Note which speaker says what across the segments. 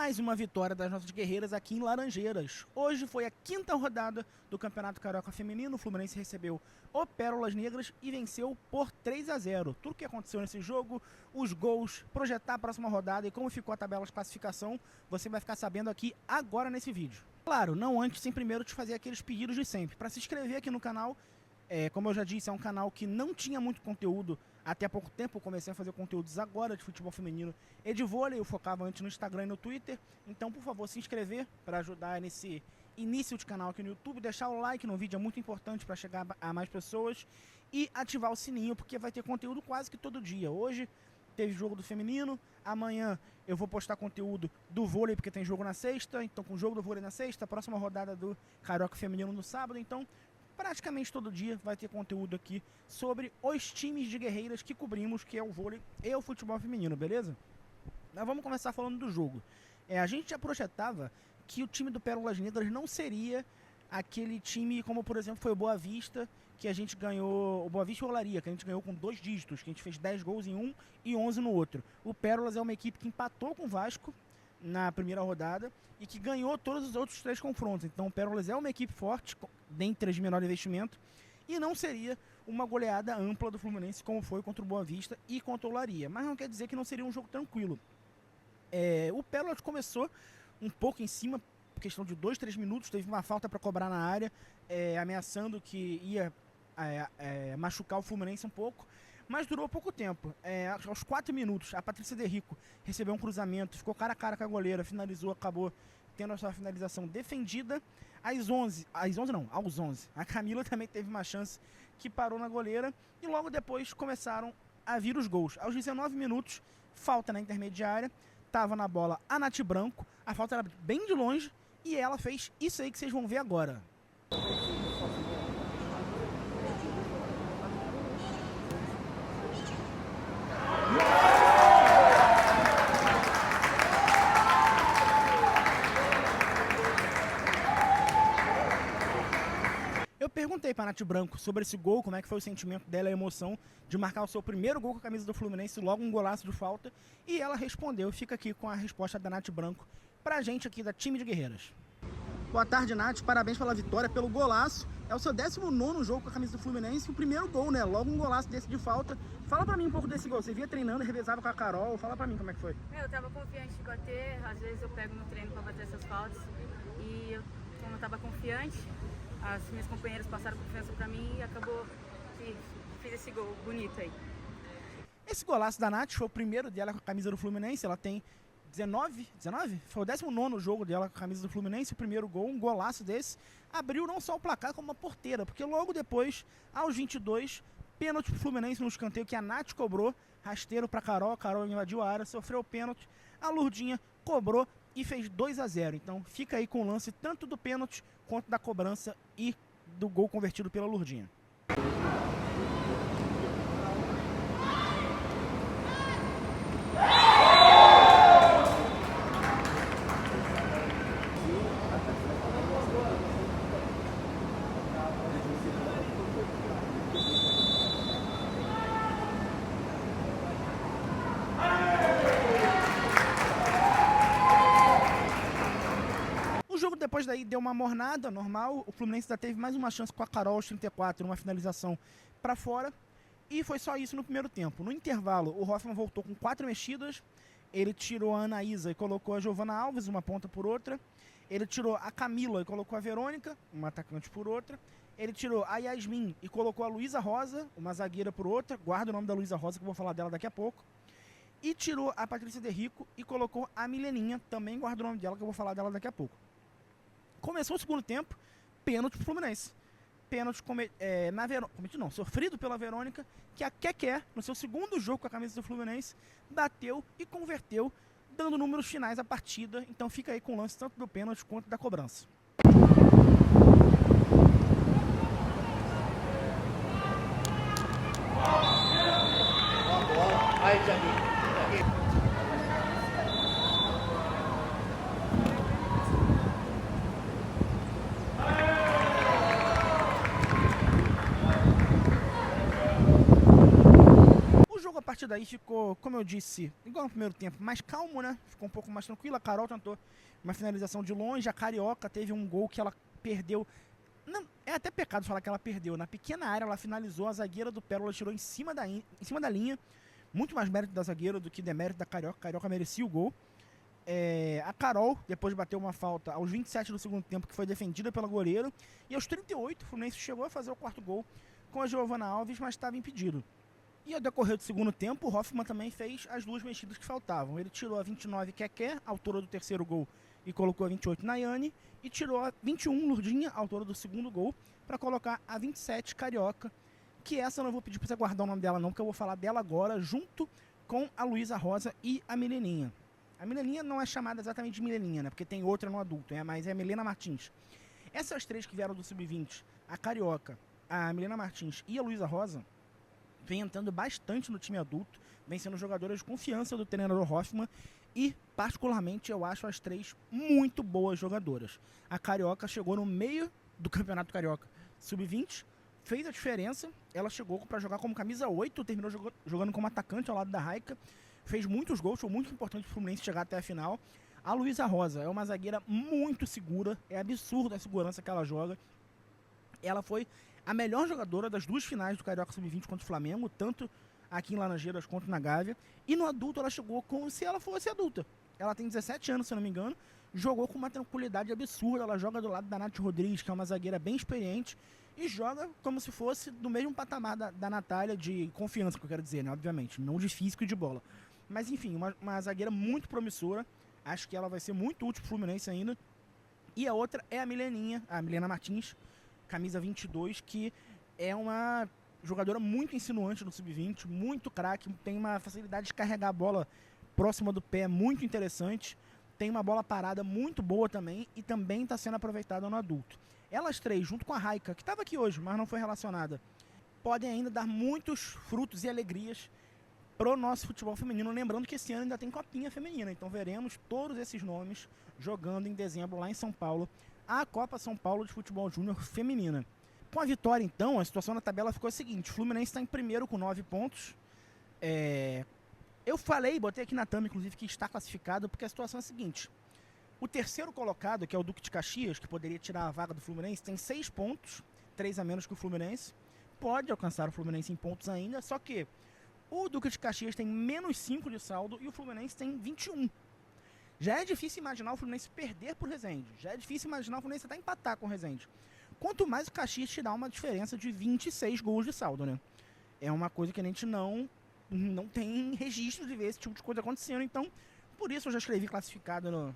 Speaker 1: Mais uma vitória das nossas guerreiras aqui em Laranjeiras. Hoje foi a quinta rodada do Campeonato Carioca Feminino. O Fluminense recebeu o Pérolas Negras e venceu por 3-0. Tudo que aconteceu nesse jogo, os gols, projetar a próxima rodada e como ficou a tabela de classificação, você vai ficar sabendo aqui agora nesse vídeo. Claro, não antes, sem primeiro te fazer aqueles pedidos de sempre. Para se inscrever aqui no canal, como eu já disse, é um canal que não tinha muito conteúdo. Até há pouco tempo eu comecei a fazer conteúdos agora de futebol feminino e de vôlei. Eu focava antes no Instagram e no Twitter. Então, por favor, se inscrever para ajudar nesse início de canal aqui no YouTube. Deixar o like no vídeo é muito importante para chegar a mais pessoas. E ativar o sininho, porque vai ter conteúdo quase que todo dia. Hoje teve jogo do feminino. Amanhã eu vou postar conteúdo do vôlei, porque tem jogo na sexta. Então, com o jogo do vôlei na sexta, a próxima rodada do Carioca Feminino no sábado. Então, praticamente todo dia vai ter conteúdo aqui sobre os times de guerreiras que cobrimos, que é o vôlei e o futebol feminino, beleza? Nós vamos começar falando do jogo. A gente já projetava que o time do Pérolas Negras não seria aquele time como, por exemplo, foi o Boa Vista, que a gente ganhou, o Boa Vista e o Olaria, que a gente ganhou com 2 dígitos, que a gente fez 10 gols em um e 11 no outro. O Pérolas é uma equipe que empatou com o Vasco na primeira rodada e que ganhou todos os outros 3 confrontos. Então o Pérolas é uma equipe forte, dentre as de menor investimento, e não seria uma goleada ampla do Fluminense como foi contra o Boa Vista e contra o Olaria. Mas não quer dizer que não seria um jogo tranquilo. O Pérolas começou um pouco em cima, questão de 2, 3 minutos, teve uma falta para cobrar na área, ameaçando que ia machucar o Fluminense um pouco. Mas durou pouco tempo. Aos 4 minutos, a Patrícia Derrico recebeu um cruzamento, ficou cara a cara com a goleira, finalizou, acabou tendo a sua finalização defendida. Aos 11, a Camila também teve uma chance que parou na goleira. E logo depois começaram a vir os gols. Aos 19 minutos, falta na intermediária, estava na bola a Nath Branco, a falta era bem de longe e ela fez isso aí que vocês vão ver agora. Eu perguntei para a Nath Branco sobre esse gol, como é que foi o sentimento dela, a emoção de marcar o seu primeiro gol com a camisa do Fluminense, logo um golaço de falta, e ela respondeu. Fica aqui com a resposta da Nath Branco pra gente aqui da time de guerreiras. Boa tarde, Nath, parabéns pela vitória, pelo golaço. É o seu 19º jogo com a camisa do Fluminense, o primeiro gol, né? Logo um golaço desse de falta. Fala pra mim um pouco desse gol, você via treinando, revezava com a Carol, fala pra mim como é que foi.
Speaker 2: Eu tava confiante de bater, às vezes eu pego no treino pra bater essas faltas, e como eu tava confiante, as minhas companheiras passaram confiança pra mim e acabou que fiz esse gol bonito aí.
Speaker 1: Esse golaço da Nath foi o primeiro dela com a camisa do Fluminense, ela tem 19? Foi o 19º jogo dela com a camisa do Fluminense, o primeiro gol, um golaço desse, abriu não só o placar como a porteira, porque logo depois, aos 22, pênalti pro Fluminense no escanteio que a Nath cobrou, rasteiro pra Carol, a Carol invadiu a área, sofreu o pênalti, a Lurdinha cobrou e fez 2-0, então fica aí com o lance tanto do pênalti quanto da cobrança e do gol convertido pela Lurdinha. Depois daí deu uma mornada normal, o Fluminense ainda teve mais uma chance com a Carol aos 34, uma finalização para fora, e foi só isso no primeiro tempo. No intervalo, o Hoffman voltou com 4 mexidas, ele tirou a Anaísa e colocou a Giovana Alves, uma ponta por outra, ele tirou a Camila e colocou a Verônica, uma atacante por outra, ele tirou a Yasmin e colocou a Luísa Rosa, uma zagueira por outra, guarda o nome da Luísa Rosa que eu vou falar dela daqui a pouco, e tirou a Patrícia Derrico e colocou a Mileninha, também guarda o nome dela que eu vou falar dela daqui a pouco. Começou o segundo tempo, pênalti pro Fluminense. Pênalti sofrido pela Verônica, que a Keké, no seu segundo jogo com a camisa do Fluminense, bateu e converteu, dando números finais à partida. Então fica aí com o lance tanto do pênalti quanto da cobrança. partida aí ficou, como eu disse, igual no primeiro tempo, mais calmo, né? Ficou um pouco mais tranquilo. A Carol tentou uma finalização de longe. A Carioca teve um gol que ela perdeu. Não, é até pecado falar que ela perdeu. Na pequena área, ela finalizou. A zagueira do Pérola tirou em cima da linha. Muito mais mérito da zagueira do que demérito da Carioca. A Carioca merecia o gol. A Carol, depois bateu uma falta aos 27 do segundo tempo, que foi defendida pela goleiro. E aos 38, o Fluminense chegou a fazer o quarto gol com a Giovana Alves, mas estava impedido. E ao decorrer do segundo tempo, o Hoffman também fez as duas mexidas que faltavam. Ele tirou a 29, Keké, autora do terceiro gol, e colocou a 28, Nayane. E tirou a 21, Lurdinha, autora do segundo gol, para colocar a 27, Carioca. Que essa eu não vou pedir para você guardar o nome dela não, porque eu vou falar dela agora, junto com a Luísa Rosa e a Mileninha. A Mileninha não é chamada exatamente de Mileninha, né? Porque tem outra no adulto, mas é a Milena Martins. Essas três que vieram do Sub-20, a Carioca, a Milena Martins e a Luísa Rosa, vem entrando bastante no time adulto, vem sendo jogadoras de confiança do treinador Hoffman e, particularmente, eu acho as três muito boas jogadoras. A Carioca chegou no meio do Campeonato Carioca Sub-20, fez a diferença, ela chegou para jogar como camisa 8, terminou jogando como atacante ao lado da Raika, fez muitos gols, foi muito importante para o Fluminense chegar até a final. A Luísa Rosa é uma zagueira muito segura, é absurda a segurança que ela joga. Ela foi a melhor jogadora das duas finais do Carioca Sub-20 contra o Flamengo, tanto aqui em Laranjeiras quanto na Gávea. E no adulto ela chegou como se ela fosse adulta. Ela tem 17 anos, se eu não me engano, jogou com uma tranquilidade absurda. Ela joga do lado da Nath Rodrigues, que é uma zagueira bem experiente, e joga como se fosse do mesmo patamar da Natália, de confiança, que eu quero dizer, né? Obviamente, não de físico e de bola. Mas enfim, uma zagueira muito promissora. Acho que ela vai ser muito útil pro Fluminense ainda. E a outra é a Mileninha, a Milena Martins, camisa 22, que é uma jogadora muito insinuante no Sub-20, muito craque, tem uma facilidade de carregar a bola próxima do pé muito interessante, tem uma bola parada muito boa também e também está sendo aproveitada no adulto. Elas três, junto com a Raika, que estava aqui hoje, mas não foi relacionada, podem ainda dar muitos frutos e alegrias pro nosso futebol feminino, lembrando que esse ano ainda tem Copinha Feminina, então veremos todos esses nomes jogando em dezembro lá em São Paulo, a Copa São Paulo de Futebol Júnior Feminina. Com a vitória, então, a situação na tabela ficou a seguinte: o Fluminense está em primeiro com 9 pontos. Eu botei aqui na thumb, inclusive, que está classificado, porque a situação é a seguinte: o terceiro colocado, que é o Duque de Caxias, que poderia tirar a vaga do Fluminense, tem 6 pontos, 3 a menos que o Fluminense, pode alcançar o Fluminense em pontos ainda, só que o Duque de Caxias tem menos 5 de saldo e o Fluminense tem 21. Já é difícil imaginar o Fluminense perder por Resende. Já é difícil imaginar o Fluminense até empatar com o Resende. Quanto mais o Caxias te dá uma diferença de 26 gols de saldo, né? É uma coisa que a gente não tem registro de ver esse tipo de coisa acontecendo. Então, por isso eu já escrevi classificado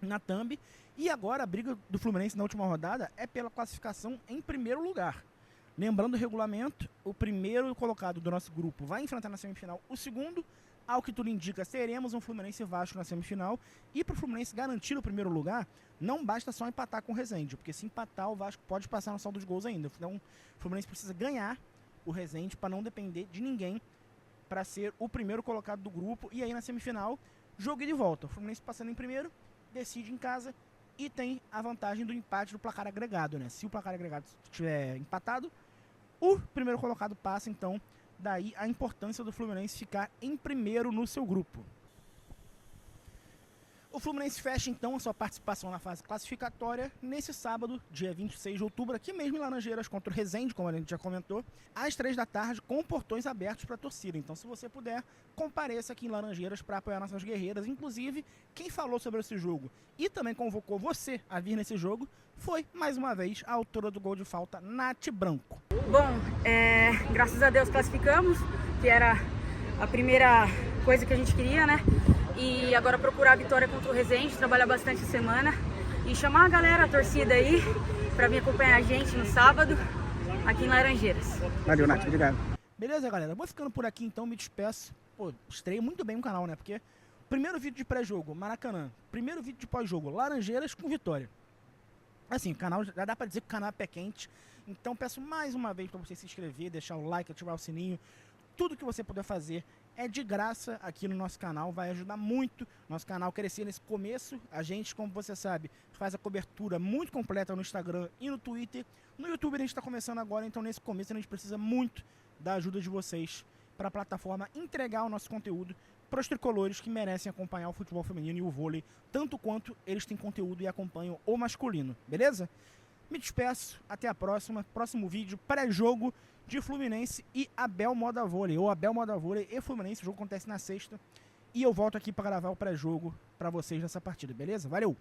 Speaker 1: na thumb. E agora a briga do Fluminense na última rodada é pela classificação em primeiro lugar. Lembrando o regulamento, o primeiro colocado do nosso grupo vai enfrentar na semifinal o segundo. Ao que tudo indica, teremos um Fluminense e Vasco na semifinal. E para o Fluminense garantir o primeiro lugar, não basta só empatar com o Resende, porque se empatar, o Vasco pode passar no saldo dos gols ainda. Então o Fluminense precisa ganhar o Resende para não depender de ninguém para ser o primeiro colocado do grupo. E aí na semifinal, jogo de volta. O Fluminense passando em primeiro, decide em casa e tem a vantagem do empate do placar agregado, né? Se o placar agregado estiver empatado, o primeiro colocado passa. Então daí a importância do Fluminense ficar em primeiro no seu grupo. O Fluminense fecha então a sua participação na fase classificatória nesse sábado, dia 26 de outubro, aqui mesmo em Laranjeiras, contra o Resende, como a gente já comentou, às 3 da tarde, com portões abertos para a torcida. Então, se você puder, compareça aqui em Laranjeiras para apoiar nossas guerreiras. Inclusive, quem falou sobre esse jogo e também convocou você a vir nesse jogo foi, mais uma vez, a autora do gol de falta, Nath Branco.
Speaker 2: Bom, graças a Deus classificamos, que era a primeira coisa que a gente queria, né? E agora procurar a vitória contra o Resende, trabalhar bastante a semana e chamar a galera, a torcida aí, para vir acompanhar a gente no sábado, aqui em Laranjeiras.
Speaker 1: Valeu, Nath, obrigado. Beleza, galera? Vou ficando por aqui então, me despeço. Pô, estreia muito bem o canal, né? Porque primeiro vídeo de pré-jogo, Maracanã. Primeiro vídeo de pós-jogo, Laranjeiras com vitória. Assim, o canal, já dá pra dizer que o canal é pé quente. Então peço mais uma vez pra você se inscrever, deixar o like, ativar o sininho. Tudo que você puder fazer é de graça aqui no nosso canal, vai ajudar muito nosso canal a crescer nesse começo. A gente, como você sabe, faz a cobertura muito completa no Instagram e no Twitter. No YouTube a gente está começando agora, então nesse começo a gente precisa muito da ajuda de vocês. para a plataforma entregar o nosso conteúdo para os tricolores que merecem acompanhar o futebol feminino e o vôlei, tanto quanto eles têm conteúdo e acompanham o masculino, beleza? Me despeço, até a próxima. Próximo vídeo, pré-jogo de Fluminense e Abel Moda Vôlei, ou Abel Moda Vôlei e Fluminense. O jogo acontece na sexta e eu volto aqui para gravar o pré-jogo para vocês nessa partida, beleza? Valeu!